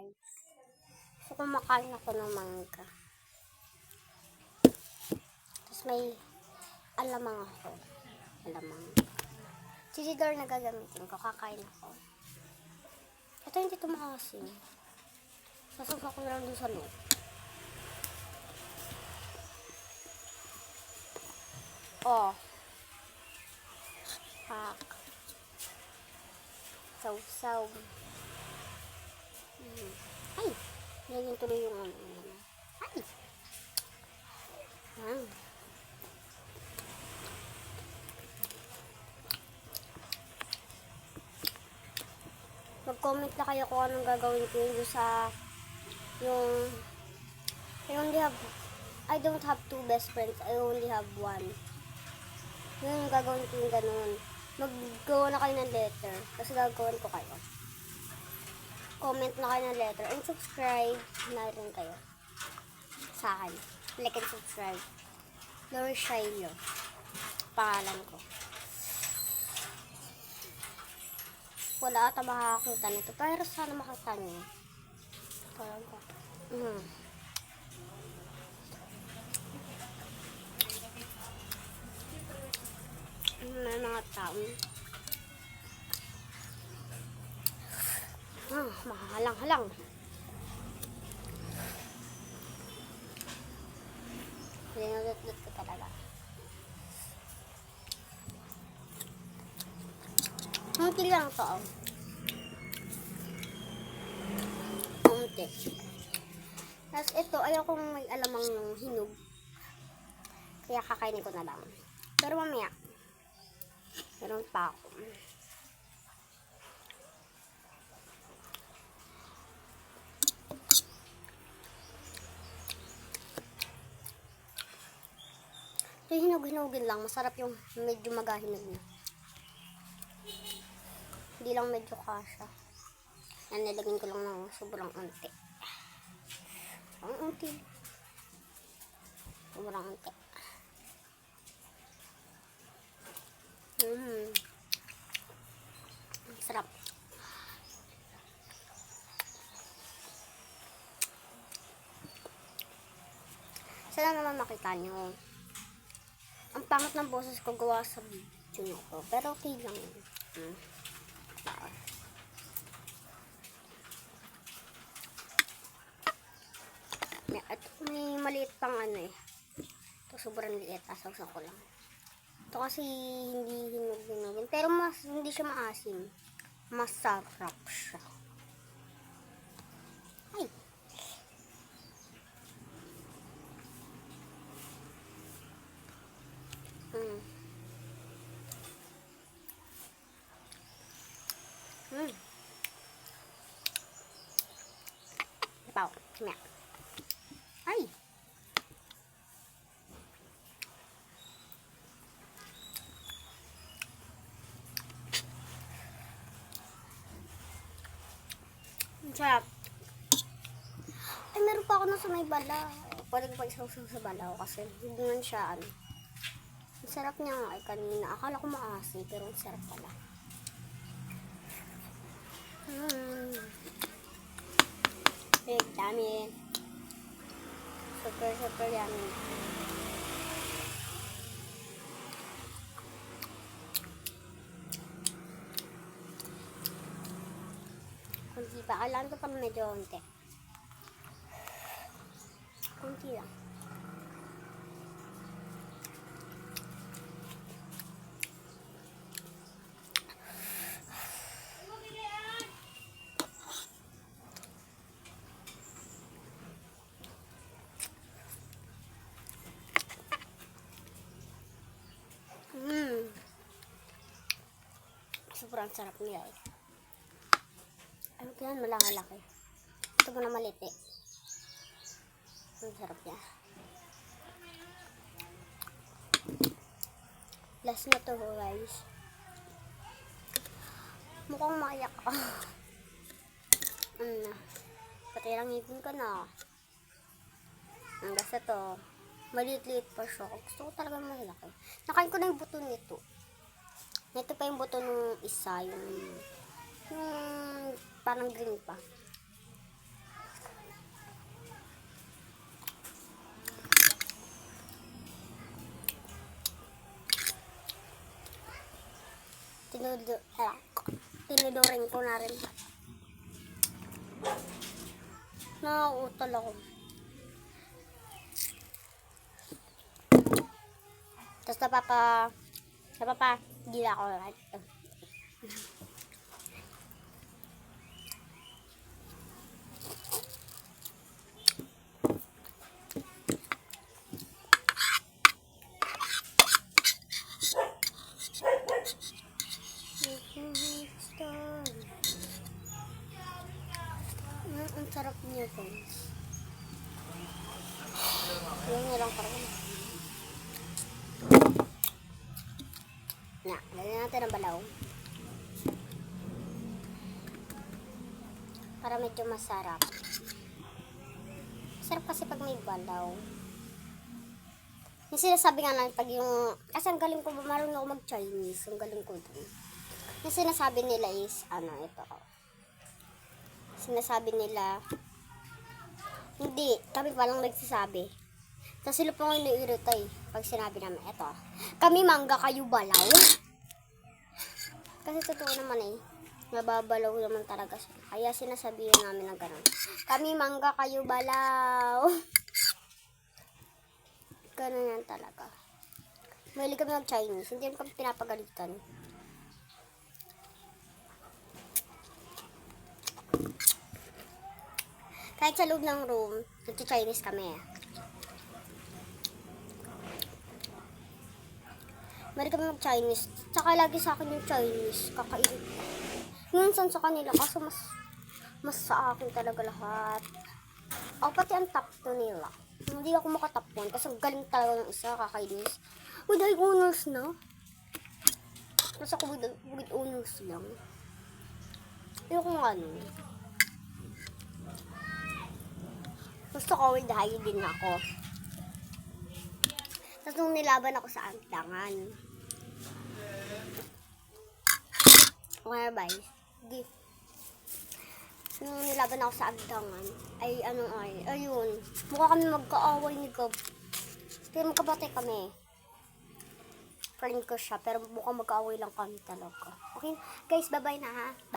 guys. So, kumakain ako ng mangga. Tapos may alamang ako. Alamang. Chichidor na gagamitin ko. Kakain ako. Ito hindi ito maasim. Sasagsa ko na lang dun sa loob. Oh. Pak. Saw-saw. Ay! Naging tuloy yung ano. Ay! Mag-comment na kayo kung anong gagawin ko yung sa yung I don't have two best friends. I only have one. Yung gagawin ko yung ganun. Maggawa na kayo ng letter. Kasi gagawin ko kayo. Comment na kayo ng letter. And subscribe na rin kayo. Sa akin. Like and subscribe. Lori Shiloh. Pangalan ko. Wala ata makakakita nito. Pero sana makita nyo. Parang ko. May mga tao. Makahalang-halang. Linulot-lot ko talaga. Munti lang to. Munti. Tapos ito, ayaw kong may alamang hinog. Kaya kakainin ko na lang. Pero mamaya, meron pa ako. So, hinog-hinogin lang. Masarap yung medyo magahinog na. Hindi lang medyo kasha. Yan, nilagyan ko lang ng sobrang unti. Ang unti. Sobrang unti. Sarap. Sana naman makita nyo. Ang pangit ng boses ko gawa sa video ko. Pero okay lang. May maliit pang ano eh. Ito sobrang liit. Asawsaw ko lang. Ito kasi hindi hinog-hinogin. Pero hindi siya maasim. Masarap siya. Ay! Dibaw. Kaya. Ay! Sarap. Ay, meron pa ako na sa may balaw. Pwede ko pa isawsaw sa balaw kasi hindi man siya ano. Ang sarap niya nga ay kanina. Akala ko maasim pero ang sarap pala. Big dami. Super yummy. Kunti pa. Kailangan ko pang medyo konti. Kunti lang. Sobrang sarap niya eh. Ano kaya malaki-laki. Ito mo na maliti. Ang sarap niya. Last na to guys. Mukhang maiyak ako. Pati lang ngipin ko na. Ang gasa to. Maliit-liit pa siya. Gusto ko talaga malaki. Nakain ko na yung buto nito. Ito pa yung buto ng isa. Yung parang green pa. Tinudurin ko na rin. Nakautal ako. Tapos gila ako right. Ang sarap niya, guys. Yan na lang parang. Lagyan natin ang balaw. Para medyo masarap. Masarap kasi pag may balaw. Yung sinasabi nga lang pag yung, kasi ang galing ko, marunong ako mag-Chinese. Ang galing ko dun. Yung sinasabi nila is, ito. Sinasabi nila, hindi, kami palang nagsasabi. Tapos sila pa nga naiirita pag sinabi namin, eto, kami mangga kayo balaw. Kasi totoo naman nababalaw naman talaga sila. Kaya sinasabihan namin na gano'n. Kami mangga kayo balaw. Gano'n yan talaga. Mahilig kami mag-Chinese, hindi kami pinapagalitan. Kahit sa loob ng room, nag-Chinese kami. Mari kami mag-Chinese. Tsaka lagi sa akin yung Chinese. Kakainin. Minsan sa kanila, kaso mas sa akin talaga lahat. Pati ang top 2 nila. Hindi ako makatop 1 kasi galing talaga ng isa, kakainis. Dahil honors na. Tapos ako with honors lang. Pero kung gusto ko with high din ako. Tapos nung nilaban ako sa agdangan. Okay ba? Nung nilaban ako sa agdangan, ayun. Mukha kami magkaaway ni Gab. Pero magkabatay kami. Friend ko siya, pero mukhang magkaaway lang kami talaga. Okay, guys, bye-bye na ha.